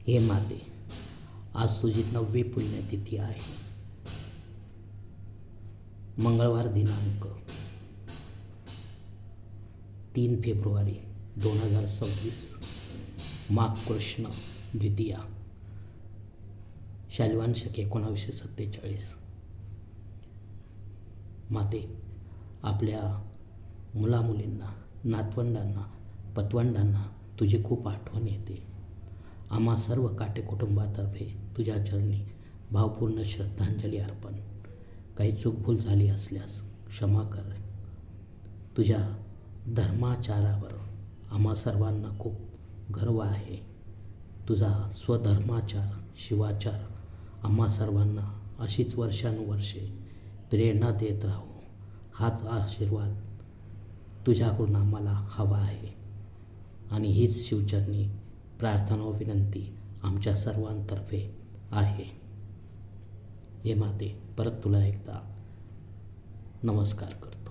हे माते, आज तुझी 9वी पुण्यतिथी आहे. मंगळवार दिनांक 3 फेब्रुवारी 2026, माघ कृष्ण द्वितीया, शालिवान शक 1947. माते, आपल्या मुलामुलींना, नातवंडांना, पतवंडांना तुझी खूप आठवण येते. आम्हा सर्व काटे कुटुंबातर्फे तुझ्या चरणी भावपूर्ण श्रद्धांजली अर्पण. काही चूकभूल झाली असल्यास क्षमा कर. तुझ्या धर्माचारावर आम्हा सर्वांना खूप गर्व आहे. तुझा स्वधर्माचार, शिवाचार आम्हा सर्वांना अशीच वर्षानुवर्षे प्रेरणा देत राहो, हाच आशीर्वाद तुझ्याकडून आम्हाला हवा आहे. आणि हीच शिवचरणी प्रार्थना व विनंती आमच्या सर्वांतर्फे आहे. हे माते, परत तुला एकदा नमस्कार करतो.